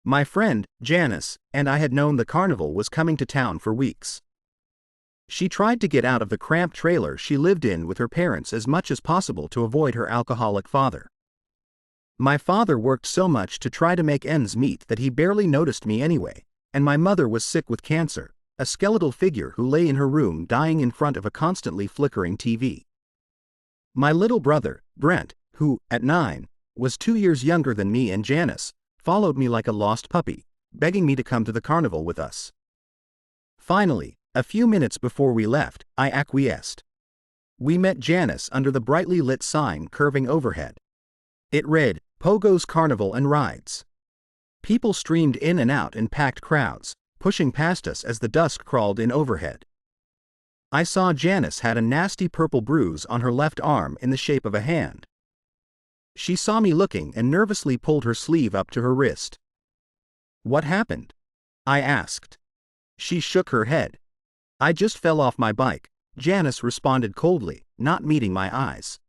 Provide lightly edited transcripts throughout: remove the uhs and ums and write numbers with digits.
My friend, Janice, and I had known the carnival was coming to town for weeks. She tried to get out of the cramped trailer she lived in with her parents as much as possible to avoid her alcoholic father. My father worked so much to try to make ends meet that he barely noticed me anyway, and my mother was sick with cancer, a skeletal figure who lay in her room dying in front of a constantly flickering TV. My little brother, Brent, who, at 9, was 2 years younger than me and Janice, followed me like a lost puppy, begging me to come to the carnival with us. Finally, a few minutes before we left, I acquiesced. We met Janice under the brightly lit sign curving overhead. It read, "Pogo's Carnival and Rides." People streamed in and out in packed crowds, pushing past us as the dusk crawled in overhead. I saw Janice had a nasty purple bruise on her left arm in the shape of a hand. She saw me looking and nervously pulled her sleeve up to her wrist. "What happened?" I asked. She shook her head. "I just fell off my bike," Janice responded coldly, not meeting my eyes.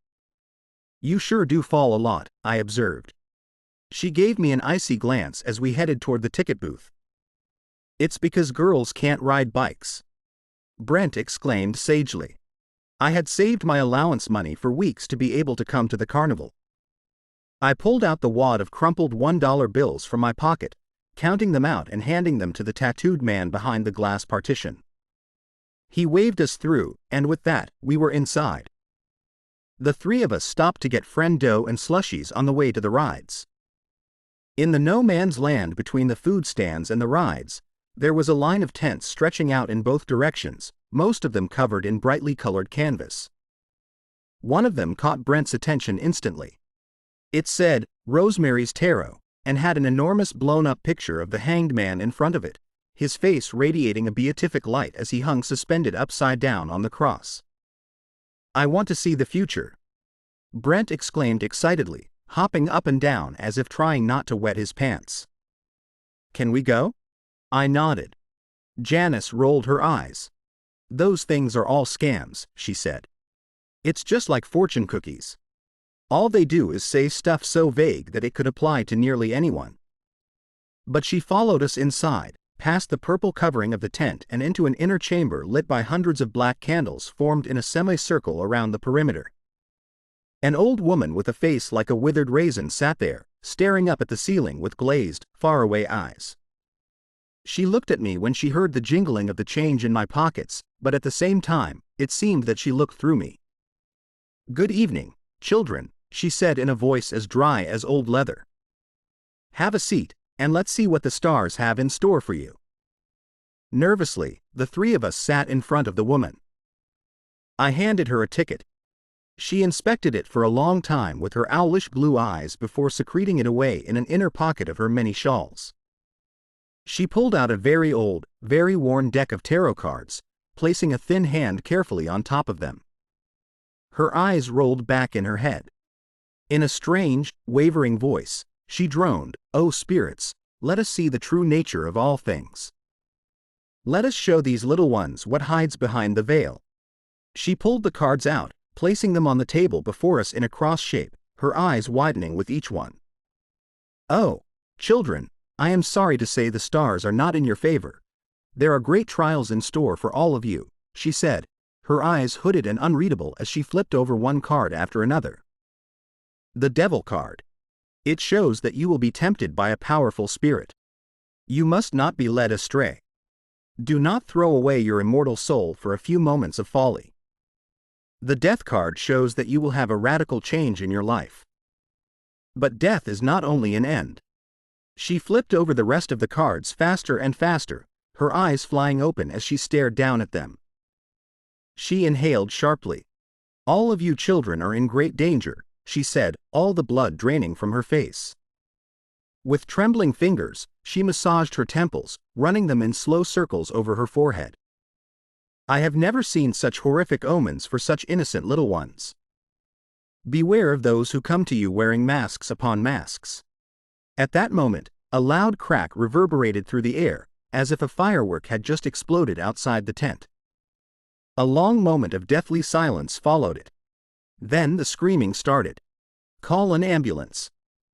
"You sure do fall a lot," I observed. She gave me an icy glance as we headed toward the ticket booth. "It's because girls can't ride bikes," Brent exclaimed sagely. I had saved my allowance money for weeks to be able to come to the carnival. I pulled out the wad of crumpled $1 bills from my pocket, counting them out and handing them to the tattooed man behind the glass partition. He waved us through, and with that, we were inside. The three of us stopped to get friendo and slushies on the way to the rides. In the no-man's land between the food stands and the rides, there was a line of tents stretching out in both directions, most of them covered in brightly colored canvas. One of them caught Brent's attention instantly. It said, "Rosemary's Tarot," and had an enormous blown-up picture of the hanged man in front of it, his face radiating a beatific light as he hung suspended upside down on the cross. "I want to see the future," Brent exclaimed excitedly, hopping up and down as if trying not to wet his pants. "Can we go?" I nodded. Janice rolled her eyes. "Those things are all scams," she said. "It's just like fortune cookies. All they do is say stuff so vague that it could apply to nearly anyone." But she followed us inside, past the purple covering of the tent and into an inner chamber lit by hundreds of black candles formed in a semicircle around the perimeter. An old woman with a face like a withered raisin sat there, staring up at the ceiling with glazed, faraway eyes. She looked at me when she heard the jingling of the change in my pockets, but at the same time, it seemed that she looked through me. "Good evening, children," she said in a voice as dry as old leather. "Have a seat, and let's see what the stars have in store for you." Nervously, the three of us sat in front of the woman. I handed her a ticket. She inspected it for a long time with her owlish blue eyes before secreting it away in an inner pocket of her many shawls. She pulled out a very old, very worn deck of tarot cards, placing a thin hand carefully on top of them. Her eyes rolled back in her head. In a strange, wavering voice, she droned, "Oh spirits, let us see the true nature of all things. Let us show these little ones what hides behind the veil." She pulled the cards out, placing them on the table before us in a cross shape, her eyes widening with each one. "Oh, children, I am sorry to say the stars are not in your favor. There are great trials in store for all of you," she said, her eyes hooded and unreadable as she flipped over one card after another. "The Devil card. It shows that you will be tempted by a powerful spirit. You must not be led astray. Do not throw away your immortal soul for a few moments of folly. The Death card shows that you will have a radical change in your life. But death is not only an end." She flipped over the rest of the cards faster and faster, her eyes flying open as she stared down at them. She inhaled sharply. "All of you children are in great danger," she said, all the blood draining from her face. With trembling fingers, she massaged her temples, running them in slow circles over her forehead. "I have never seen such horrific omens for such innocent little ones. Beware of those who come to you wearing masks upon masks." At that moment, a loud crack reverberated through the air, as if a firework had just exploded outside the tent. A long moment of deathly silence followed it. Then the screaming started. "Call an ambulance.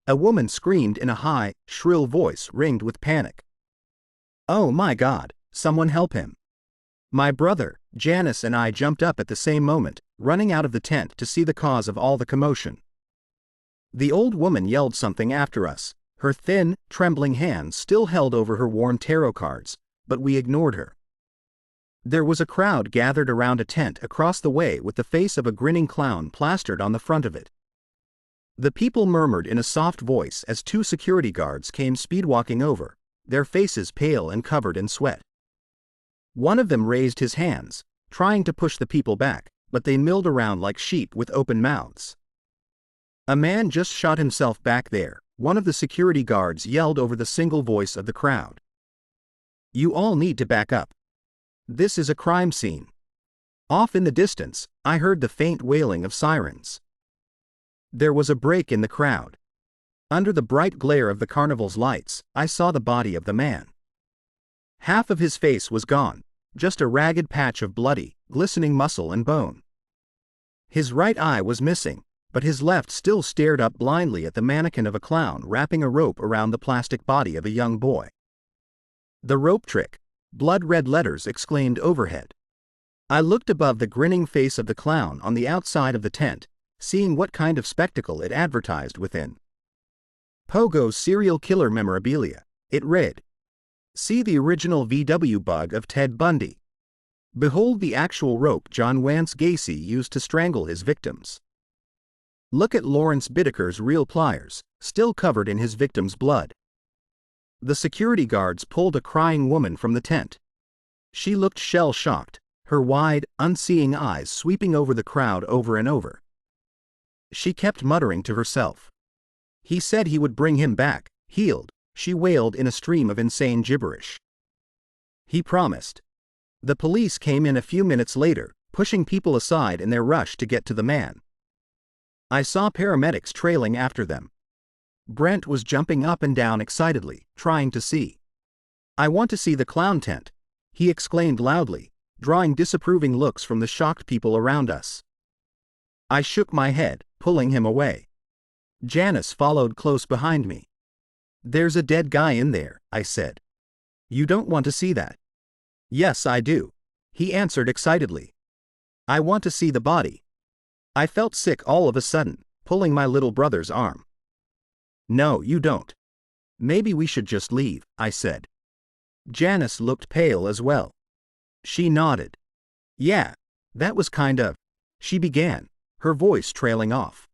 A woman screamed in a high, shrill voice ringed with panic. "Oh my God, someone help him." My brother, Janice and I jumped up at the same moment, running out of the tent to see the cause of all the commotion. The old woman yelled something after us, her thin, trembling hands still held over her worn tarot cards, but we ignored her. There was a crowd gathered around a tent across the way with the face of a grinning clown plastered on the front of it. The people murmured in a soft voice as two security guards came speed-walking over, their faces pale and covered in sweat. One of them raised his hands, trying to push the people back, but they milled around like sheep with open mouths. "A man just shot himself back there," one of the security guards yelled over the single voice of the crowd. "You all need to back up. This is a crime scene." Off in the distance, I heard the faint wailing of sirens. There was a break in the crowd. Under the bright glare of the carnival's lights, I saw the body of the man. Half of his face was gone, just a ragged patch of bloody, glistening muscle and bone. His right eye was missing, but his left still stared up blindly at the mannequin of a clown wrapping a rope around the plastic body of a young boy. "The rope trick," blood-red letters exclaimed overhead. I looked above the grinning face of the clown on the outside of the tent, seeing what kind of spectacle it advertised within. Pogo's serial killer memorabilia, it read. "See the original VW bug of Ted Bundy. Behold the actual rope John Wance Gacy used to strangle his victims. Look at Lawrence Bittaker's real pliers, still covered in his victim's blood." The security guards pulled a crying woman from the tent. She looked shell-shocked, her wide, unseeing eyes sweeping over the crowd over and over. She kept muttering to herself. "He said he would bring him back, healed," she wailed in a stream of insane gibberish. "He promised." The police came in a few minutes later, pushing people aside in their rush to get to the man. I saw paramedics trailing after them. Brent was jumping up and down excitedly, trying to see. "I want to see the clown tent," he exclaimed loudly, drawing disapproving looks from the shocked people around us. I shook my head, pulling him away. Janice followed close behind me. "There's a dead guy in there," I said. "You don't want to see that?" "Yes, I do," he answered excitedly. "I want to see the body." I felt sick all of a sudden, pulling my little brother's arm. "No, you don't. Maybe we should just leave," I said. Janice looked pale as well. She nodded. "Yeah, that was kind of," she began, her voice trailing off.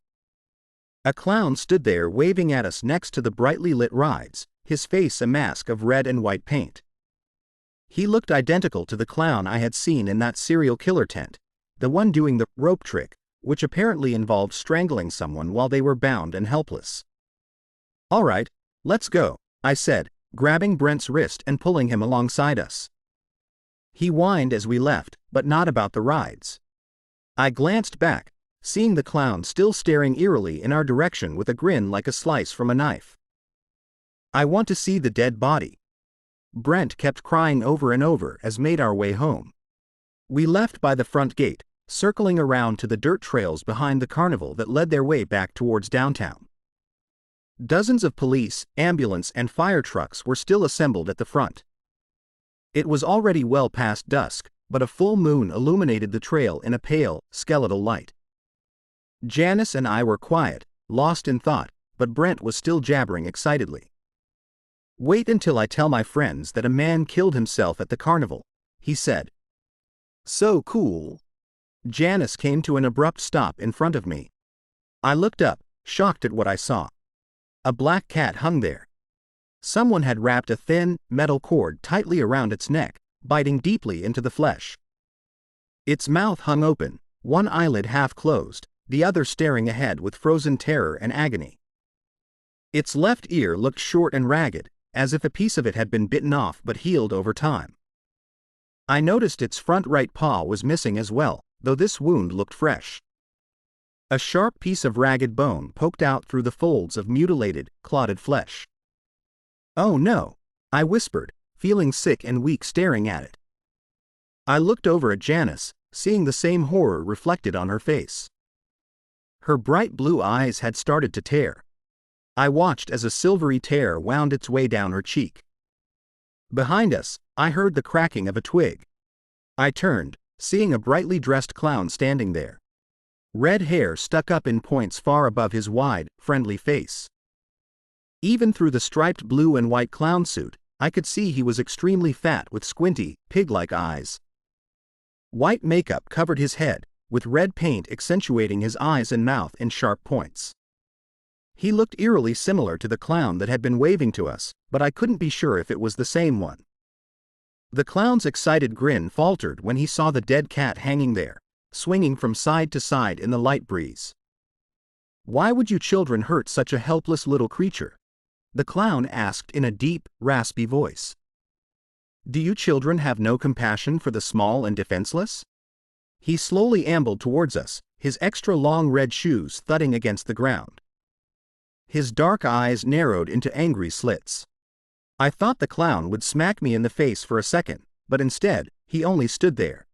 A clown stood there waving at us next to the brightly lit rides, his face a mask of red and white paint. He looked identical to the clown I had seen in that serial killer tent, the one doing the rope trick, which apparently involved strangling someone while they were bound and helpless. "All right, let's go," I said, grabbing Brent's wrist and pulling him alongside us. He whined as we left, but not about the rides. I glanced back, seeing the clown still staring eerily in our direction with a grin like a slice from a knife. "I want to see the dead body," Brent kept crying over and over as made our way home. We left by the front gate, circling around to the dirt trails behind the carnival that led their way back towards downtown. Dozens of police, ambulance, and fire trucks were still assembled at the front. It was already well past dusk, but a full moon illuminated the trail in a pale, skeletal light. Janice and I were quiet, lost in thought, but Brent was still jabbering excitedly. "Wait until I tell my friends that a man killed himself at the carnival," he said. "So cool." Janice came to an abrupt stop in front of me. I looked up, shocked at what I saw. A black cat hung there. Someone had wrapped a thin, metal cord tightly around its neck, biting deeply into the flesh. Its mouth hung open, one eyelid half closed, the other staring ahead with frozen terror and agony. Its left ear looked short and ragged, as if a piece of it had been bitten off but healed over time. I noticed its front right paw was missing as well, though this wound looked fresh. A sharp piece of ragged bone poked out through the folds of mutilated, clotted flesh. "Oh no," I whispered, feeling sick and weak staring at it. I looked over at Janice, seeing the same horror reflected on her face. Her bright blue eyes had started to tear. I watched as a silvery tear wound its way down her cheek. Behind us, I heard the cracking of a twig. I turned, seeing a brightly dressed clown standing there. Red hair stuck up in points far above his wide, friendly face. Even through the striped blue and white clown suit, I could see he was extremely fat with squinty, pig-like eyes. White makeup covered his head, with red paint accentuating his eyes and mouth in sharp points. He looked eerily similar to the clown that had been waving to us, but I couldn't be sure if it was the same one. The clown's excited grin faltered when he saw the dead cat hanging there, swinging from side to side in the light breeze. "Why would you children hurt such a helpless little creature?" the clown asked in a deep, raspy voice. "Do you children have no compassion for the small and defenseless?" He slowly ambled towards us, his extra long red shoes thudding against the ground. His dark eyes narrowed into angry slits. I thought the clown would smack me in the face for a second, but instead, he only stood there.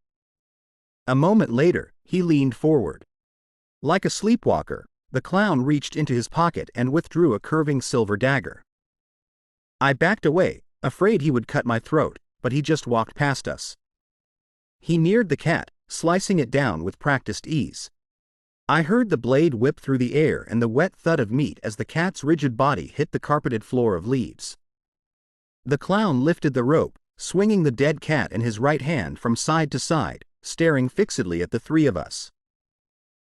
A moment later, he leaned forward. Like a sleepwalker, the clown reached into his pocket and withdrew a curving silver dagger. I backed away, afraid he would cut my throat, but he just walked past us. He neared the cat, slicing it down with practiced ease. I heard the blade whip through the air and the wet thud of meat as the cat's rigid body hit the carpeted floor of leaves. The clown lifted the rope, swinging the dead cat in his right hand from side to side, staring fixedly at the three of us.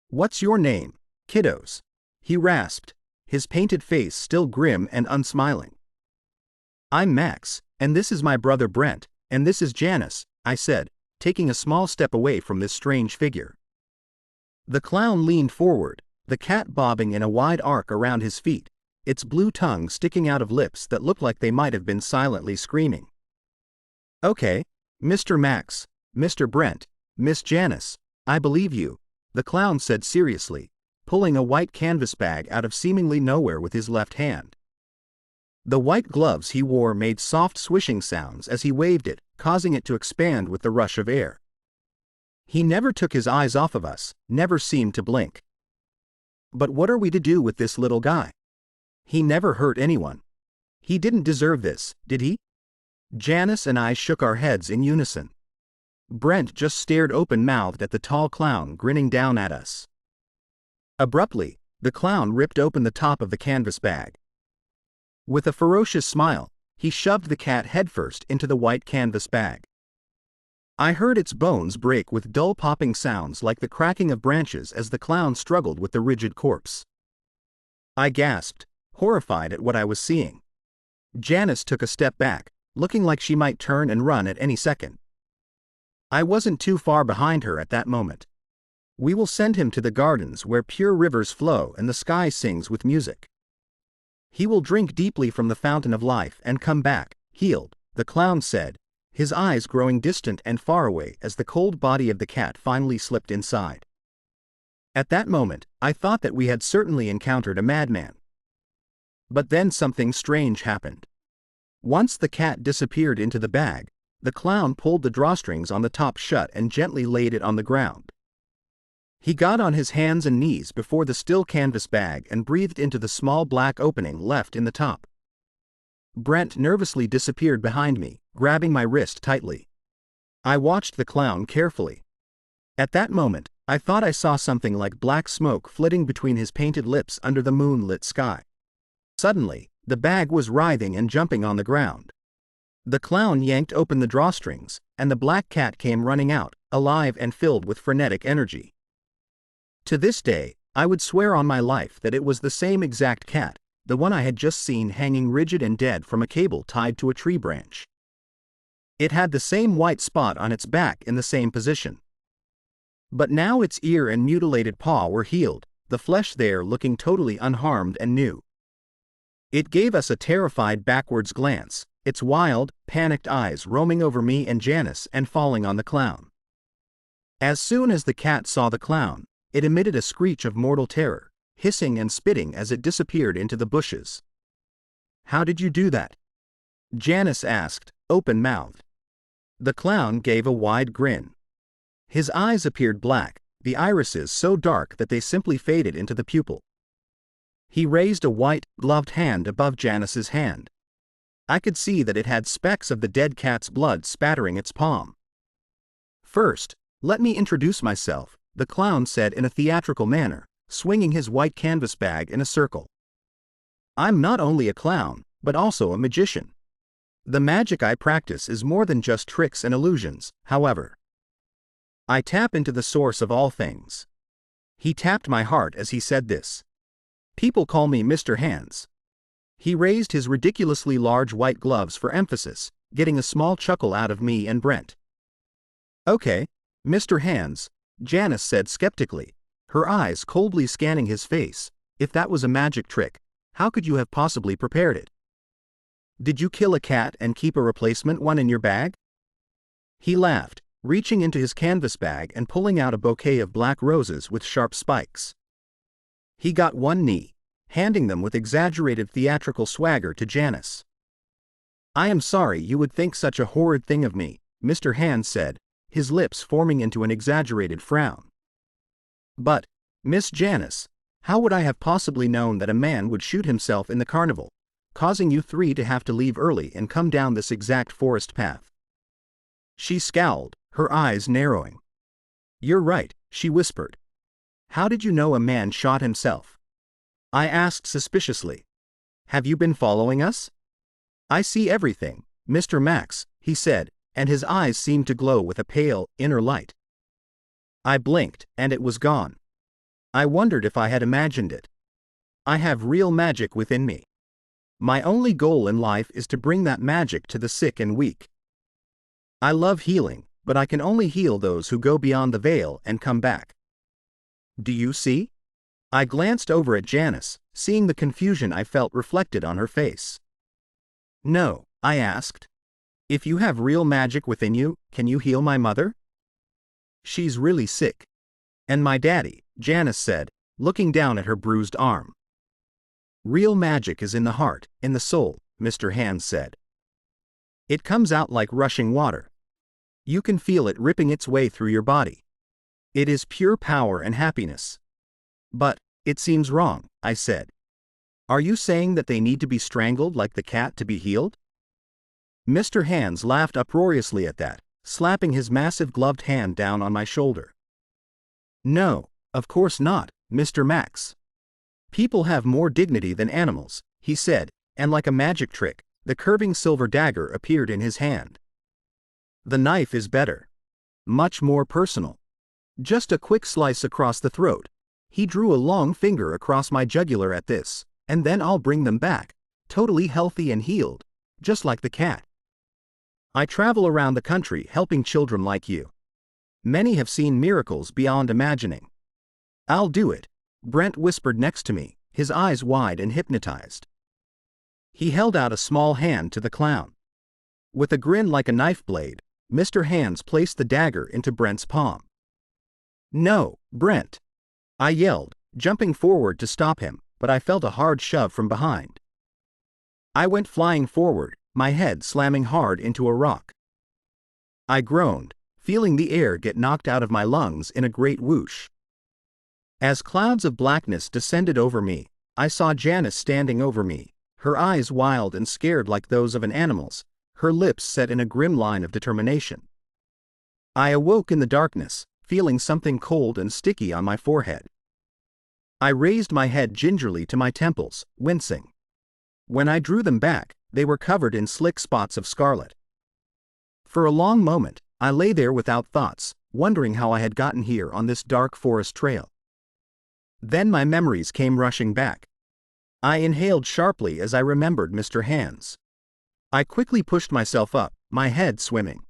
"What's your name, kiddos?" he rasped, his painted face still grim and unsmiling. "I'm Max, and this is my brother Brent, and this is Janice," I said, taking a small step away from this strange figure. The clown leaned forward, the cat bobbing in a wide arc around his feet, its blue tongue sticking out of lips that looked like they might have been silently screaming. "Okay, Mr. Max, Mr. Brent, Miss Janice, I believe you," the clown said seriously, pulling a white canvas bag out of seemingly nowhere with his left hand. The white gloves he wore made soft swishing sounds as he waved it, causing it to expand with the rush of air. He never took his eyes off of us, never seemed to blink. But what are we to do with this little guy? He never hurt anyone. He didn't deserve this, did he? Janice and I shook our heads in unison. Brent just stared open-mouthed at the tall clown grinning down at us. Abruptly, the clown ripped open the top of the canvas bag. With a ferocious smile, he shoved the cat headfirst into the white canvas bag. I heard its bones break with dull popping sounds like the cracking of branches as the clown struggled with the rigid corpse. I gasped, horrified at what I was seeing. Janice took a step back, looking like she might turn and run at any second. I wasn't too far behind her at that moment. "We will send him to the gardens where pure rivers flow and the sky sings with music. He will drink deeply from the fountain of life and come back, healed," the clown said, his eyes growing distant and far away as the cold body of the cat finally slipped inside. At that moment, I thought that we had certainly encountered a madman. But then something strange happened. Once the cat disappeared into the bag, the clown pulled the drawstrings on the top shut and gently laid it on the ground. He got on his hands and knees before the still canvas bag and breathed into the small black opening left in the top. Brent nervously disappeared behind me, grabbing my wrist tightly. I watched the clown carefully. At that moment, I thought I saw something like black smoke flitting between his painted lips under the moonlit sky. Suddenly, the bag was writhing and jumping on the ground. The clown yanked open the drawstrings, and the black cat came running out, alive and filled with frenetic energy. To this day, I would swear on my life that it was the same exact cat, the one I had just seen hanging rigid and dead from a cable tied to a tree branch. It had the same white spot on its back in the same position. But now its ear and mutilated paw were healed, the flesh there looking totally unharmed and new. It gave us a terrified backwards glance, its wild, panicked eyes roaming over me and Janice and falling on the clown. As soon as the cat saw the clown, it emitted a screech of mortal terror, hissing and spitting as it disappeared into the bushes. "How did you do that?" Janice asked, open-mouthed. The clown gave a wide grin. His eyes appeared black, the irises so dark that they simply faded into the pupil. He raised a white, gloved hand above Janice's hand. I could see that it had specks of the dead cat's blood spattering its palm. "First, let me introduce myself," the clown said in a theatrical manner, swinging his white canvas bag in a circle. "I'm not only a clown, but also a magician. The magic I practice is more than just tricks and illusions, however. I tap into the source of all things." He tapped my heart as he said this. "People call me Mr. Hands." He raised his ridiculously large white gloves for emphasis, getting a small chuckle out of me and Brent. "Okay, Mr. Hands," Janice said skeptically, her eyes coldly scanning his face. "If that was a magic trick, how could you have possibly prepared it? Did you kill a cat and keep a replacement one in your bag?" He laughed, reaching into his canvas bag and pulling out a bouquet of black roses with sharp spikes. He got one knee, handing them with exaggerated theatrical swagger to Janice. "I am sorry you would think such a horrid thing of me," Mr. Hands said, his lips forming into an exaggerated frown. "But, Miss Janice, how would I have possibly known that a man would shoot himself in the carnival, causing you three to have to leave early and come down this exact forest path?" She scowled, her eyes narrowing. "You're right," she whispered. "How did you know a man shot himself?" I asked suspiciously. "Have you been following us?" "I see everything, Mr. Max," he said, and his eyes seemed to glow with a pale, inner light. I blinked, and it was gone. I wondered if I had imagined it. I have real magic within me. My only goal in life is to bring that magic to the sick and weak. I love healing, but I can only heal those who go beyond the veil and come back. Do you see? I glanced over at Janice, seeing the confusion I felt reflected on her face. "No," I asked. "If you have real magic within you, can you heal my mother?" "She's really sick. And my daddy," Janice said, looking down at her bruised arm. "Real magic is in the heart, in the soul," Mr. Hands said. "It comes out like rushing water. You can feel it ripping its way through your body. It is pure power and happiness." "But, it seems wrong," I said. "Are you saying that they need to be strangled like the cat to be healed?" Mr. Hands laughed uproariously at that, slapping his massive gloved hand down on my shoulder. "No, of course not, Mr. Max. People have more dignity than animals," he said, and like a magic trick, the curving silver dagger appeared in his hand. "The knife is better. Much more personal. Just a quick slice across the throat." He drew a long finger across my jugular at this, "and then I'll bring them back, totally healthy and healed, just like the cat. I travel around the country helping children like you. Many have seen miracles beyond imagining." "I'll do it," Brent whispered next to me, his eyes wide and hypnotized. He held out a small hand to the clown. With a grin like a knife blade, Mr. Hands placed the dagger into Brent's palm. "No, Brent!" I yelled, jumping forward to stop him, but I felt a hard shove from behind. I went flying forward, my head slamming hard into a rock. I groaned, feeling the air get knocked out of my lungs in a great whoosh. As clouds of blackness descended over me, I saw Janice standing over me, her eyes wild and scared like those of an animal's, her lips set in a grim line of determination. I awoke in the darkness, feeling something cold and sticky on my forehead. I raised my head gingerly to my temples, wincing. When I drew them back, they were covered in slick spots of scarlet. For a long moment, I lay there without thoughts, wondering how I had gotten here on this dark forest trail. Then my memories came rushing back. I inhaled sharply as I remembered Mr. Hands. I quickly pushed myself up, my head swimming.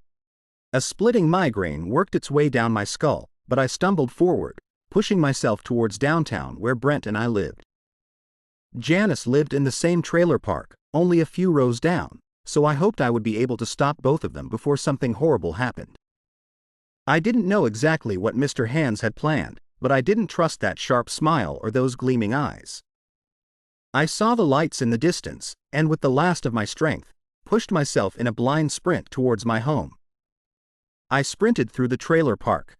A splitting migraine worked its way down my skull, but I stumbled forward, pushing myself towards downtown where Brent and I lived. Janice lived in the same trailer park, only a few rows down, so I hoped I would be able to stop both of them before something horrible happened. I didn't know exactly what Mr. Hands had planned, but I didn't trust that sharp smile or those gleaming eyes. I saw the lights in the distance, and with the last of my strength, pushed myself in a blind sprint towards my home. I sprinted through the trailer park.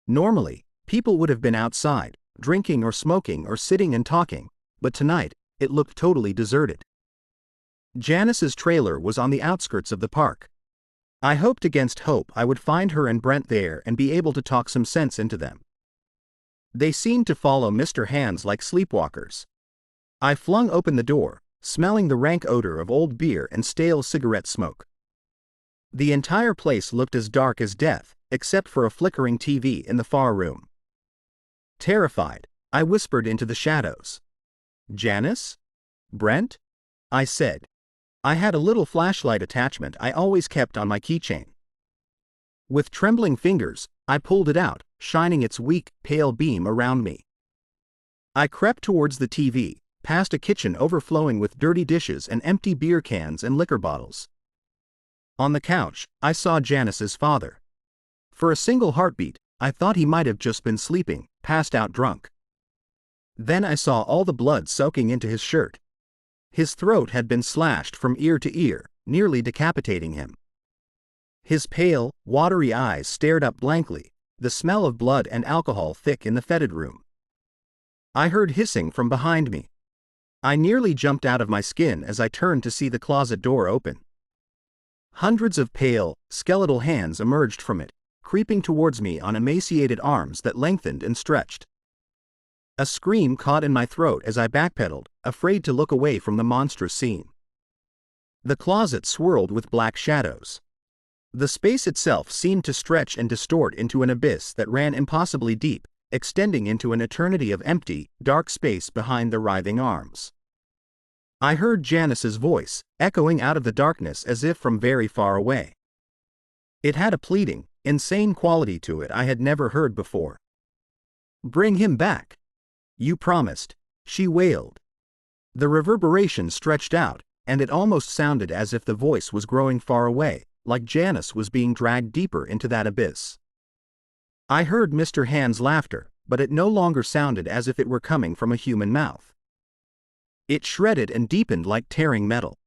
Normally, people would have been outside, drinking or smoking or sitting and talking, but tonight, it looked totally deserted. Janice's trailer was on the outskirts of the park. I hoped against hope I would find her and Brent there and be able to talk some sense into them. They seemed to follow Mr. Hands like sleepwalkers. I flung open the door, smelling the rank odor of old beer and stale cigarette smoke. The entire place looked as dark as death, except for a flickering TV in the far room. Terrified, I whispered into the shadows. "Janice? Brent?" I said. I had a little flashlight attachment I always kept on my keychain. With trembling fingers, I pulled it out, shining its weak, pale beam around me. I crept towards the TV, past a kitchen overflowing with dirty dishes and empty beer cans and liquor bottles. On the couch, I saw Janice's father. For a single heartbeat, I thought he might have just been sleeping, passed out drunk. Then I saw all the blood soaking into his shirt. His throat had been slashed from ear to ear, nearly decapitating him. His pale, watery eyes stared up blankly, the smell of blood and alcohol thick in the fetid room. I heard hissing from behind me. I nearly jumped out of my skin as I turned to see the closet door open. Hundreds of pale, skeletal hands emerged from it, creeping towards me on emaciated arms that lengthened and stretched. A scream caught in my throat as I backpedaled, afraid to look away from the monstrous scene. The closet swirled with black shadows. The space itself seemed to stretch and distort into an abyss that ran impossibly deep, extending into an eternity of empty, dark space behind the writhing arms. I heard Janice's voice, echoing out of the darkness as if from very far away. It had a pleading, insane quality to it I had never heard before. "Bring him back. You promised," she wailed. The reverberation stretched out, and it almost sounded as if the voice was growing far away, like Janice was being dragged deeper into that abyss. I heard Mr. Hand's laughter, but it no longer sounded as if it were coming from a human mouth. It shredded and deepened like tearing metal.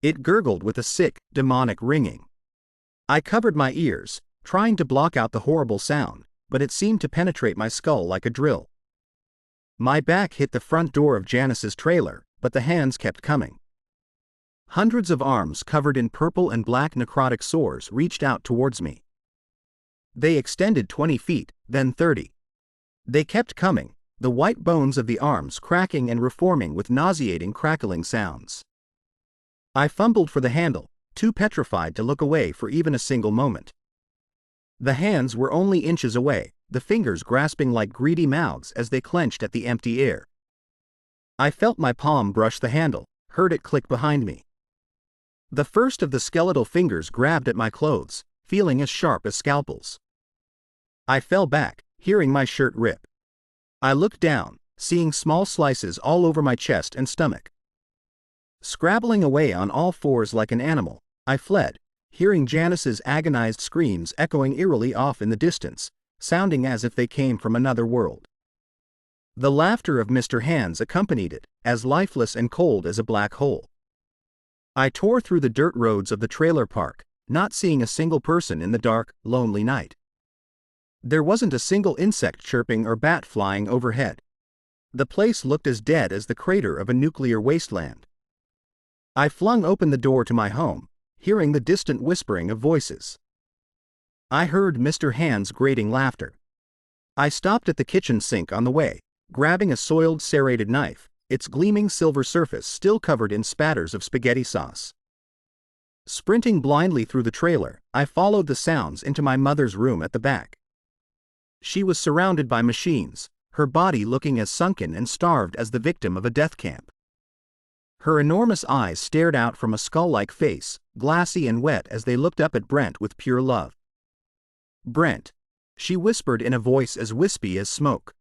It gurgled with a sick, demonic ringing. I covered my ears, trying to block out the horrible sound, but it seemed to penetrate my skull like a drill. My back hit the front door of Janice's trailer, but the hands kept coming. Hundreds of arms covered in purple and black necrotic sores reached out towards me. They extended 20 feet, then 30. They kept coming, the white bones of the arms cracking and reforming with nauseating crackling sounds. I fumbled for the handle, too petrified to look away for even a single moment. The hands were only inches away, the fingers grasping like greedy mouths as they clenched at the empty air. I felt my palm brush the handle, heard it click behind me. The first of the skeletal fingers grabbed at my clothes, feeling as sharp as scalpels. I fell back, hearing my shirt rip. I looked down, seeing small slices all over my chest and stomach. Scrabbling away on all fours like an animal, I fled, hearing Janice's agonized screams echoing eerily off in the distance, sounding as if they came from another world. The laughter of Mr. Hands accompanied it, as lifeless and cold as a black hole. I tore through the dirt roads of the trailer park, not seeing a single person in the dark, lonely night. There wasn't a single insect chirping or bat flying overhead. The place looked as dead as the crater of a nuclear wasteland. I flung open the door to my home, hearing the distant whispering of voices. I heard Mr. Hand's grating laughter. I stopped at the kitchen sink on the way, grabbing a soiled serrated knife, its gleaming silver surface still covered in spatters of spaghetti sauce. Sprinting blindly through the trailer, I followed the sounds into my mother's room at the back. She was surrounded by machines, her body looking as sunken and starved as the victim of a death camp. Her enormous eyes stared out from a skull-like face, glassy and wet as they looked up at Brent with pure love. "Brent," she whispered in a voice as wispy as smoke.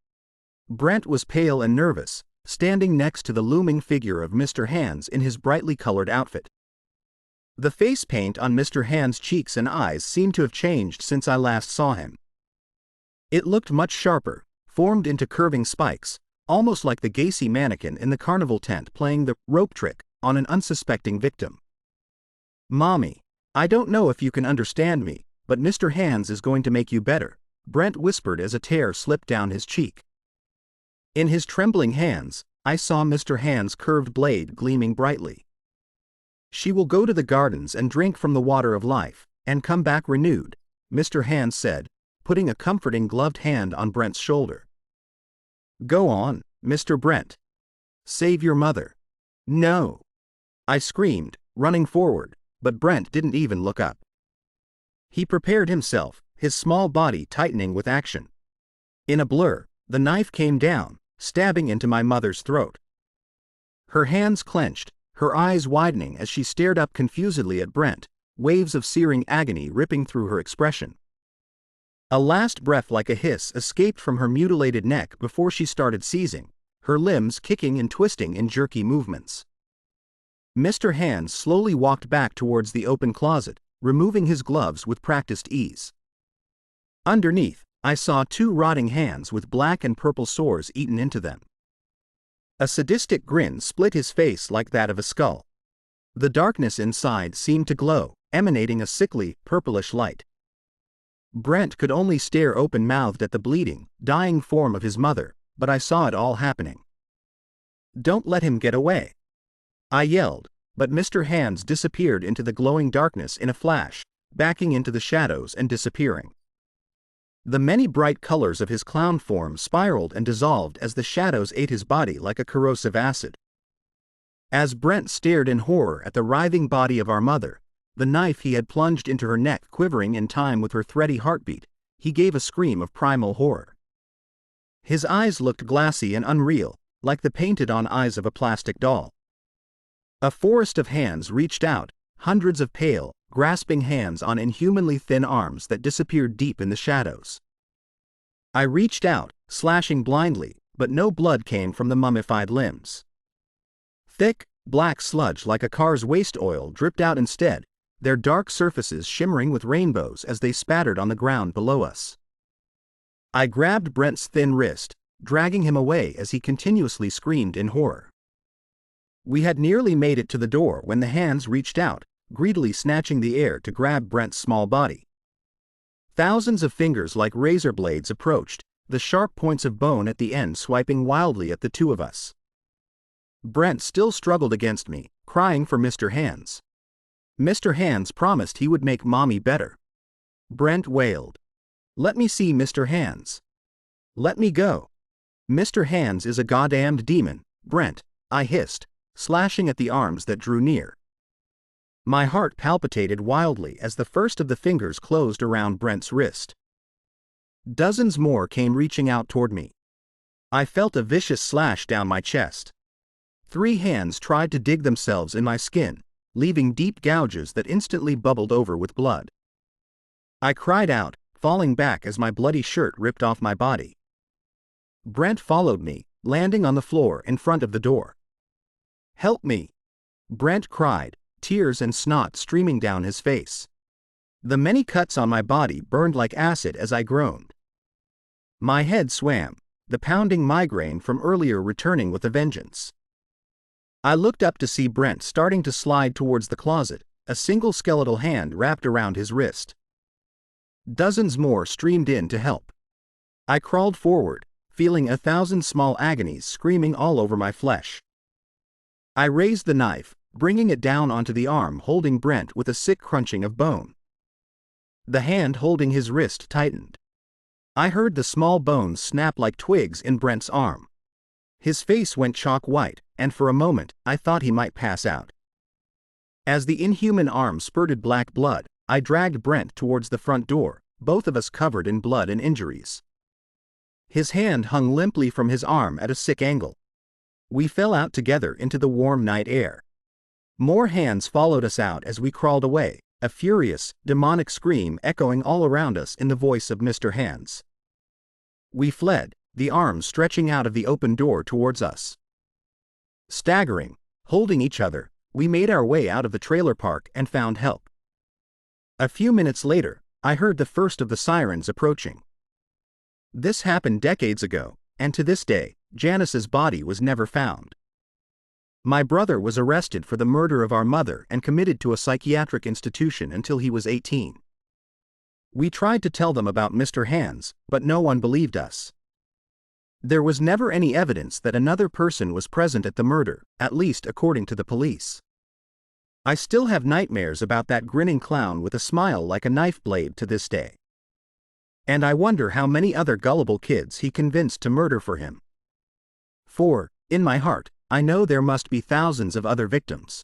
Brent was pale and nervous, standing next to the looming figure of Mr. Hands in his brightly colored outfit. The face paint on Mr. Hand's cheeks and eyes seemed to have changed since I last saw him. It looked much sharper, formed into curving spikes, almost like the Gacy mannequin in the carnival tent playing the rope trick on an unsuspecting victim. "Mommy, I don't know if you can understand me, but Mr. Hands is going to make you better," Brent whispered as a tear slipped down his cheek. In his trembling hands, I saw Mr. Hand's curved blade gleaming brightly. "She will go to the gardens and drink from the water of life, and come back renewed," Mr. Hand said, putting a comforting gloved hand on Brent's shoulder. "Go on, Mr. Brent. Save your mother." "No!" I screamed, running forward, but Brent didn't even look up. He prepared himself, his small body tightening with action. In a blur, the knife came down, stabbing into my mother's throat. Her hands clenched, her eyes widening as she stared up confusedly at Brent, waves of searing agony ripping through her expression. A last breath like a hiss escaped from her mutilated neck before she started seizing, her limbs kicking and twisting in jerky movements. Mr. Hand slowly walked back towards the open closet, removing his gloves with practiced ease. Underneath, I saw 2 rotting hands with black and purple sores eaten into them. A sadistic grin split his face like that of a skull. The darkness inside seemed to glow, emanating a sickly, purplish light. Brent could only stare open-mouthed at the bleeding, dying form of his mother, but I saw it all happening. "Don't let him get away!" I yelled, but Mr. Hands disappeared into the glowing darkness in a flash, backing into the shadows and disappearing. The many bright colors of his clown form spiraled and dissolved as the shadows ate his body like a corrosive acid. As Brent stared in horror at the writhing body of our mother, the knife he had plunged into her neck quivering in time with her thready heartbeat, he gave a scream of primal horror. His eyes looked glassy and unreal, like the painted-on eyes of a plastic doll. A forest of hands reached out, hundreds of pale, grasping hands on inhumanly thin arms that disappeared deep in the shadows. I reached out, slashing blindly, but no blood came from the mummified limbs. Thick, black sludge like a car's waste oil dripped out instead, their dark surfaces shimmering with rainbows as they spattered on the ground below us. I grabbed Brent's thin wrist, dragging him away as he continuously screamed in horror. We had nearly made it to the door when the hands reached out, greedily snatching the air to grab Brent's small body. Thousands of fingers like razor blades approached, the sharp points of bone at the end swiping wildly at the 2 of us. Brent still struggled against me, crying for Mr. Hands. Mr. Hands promised he would make Mommy better. Brent wailed. "Let me see Mr. Hands. Let me go." "Mr. Hands is a goddamned demon, Brent," I hissed, slashing at the arms that drew near. My heart palpitated wildly as the first of the fingers closed around Brent's wrist. Dozens more came reaching out toward me. I felt a vicious slash down my chest. 3 hands tried to dig themselves in my skin, leaving deep gouges that instantly bubbled over with blood. I cried out, falling back as my bloody shirt ripped off my body. Brent followed me, landing on the floor in front of the door. "Help me!" Brent cried, tears and snot streaming down his face. The many cuts on my body burned like acid as I groaned. My head swam, the pounding migraine from earlier returning with a vengeance. I looked up to see Brent starting to slide towards the closet, a single skeletal hand wrapped around his wrist. Dozens more streamed in to help. I crawled forward, feeling 1,000 small agonies screaming all over my flesh. I raised the knife, bringing it down onto the arm holding Brent with a sick crunching of bone. The hand holding his wrist tightened. I heard the small bones snap like twigs in Brent's arm. His face went chalk white, and for a moment, I thought he might pass out. As the inhuman arm spurted black blood, I dragged Brent towards the front door, both of us covered in blood and injuries. His hand hung limply from his arm at a sick angle. We fell out together into the warm night air. More hands followed us out as we crawled away, a furious, demonic scream echoing all around us in the voice of Mr. Hands. We fled, the arms stretching out of the open door towards us. Staggering, holding each other, we made our way out of the trailer park and found help. A few minutes later, I heard the first of the sirens approaching. This happened decades ago, and to this day, Janice's body was never found. My brother was arrested for the murder of our mother and committed to a psychiatric institution until he was 18. We tried to tell them about Mr. Hands, but no one believed us. There was never any evidence that another person was present at the murder, at least according to the police. I still have nightmares about that grinning clown with a smile like a knife blade to this day. And I wonder how many other gullible kids he convinced to murder for him. For, in my heart, I know there must be thousands of other victims.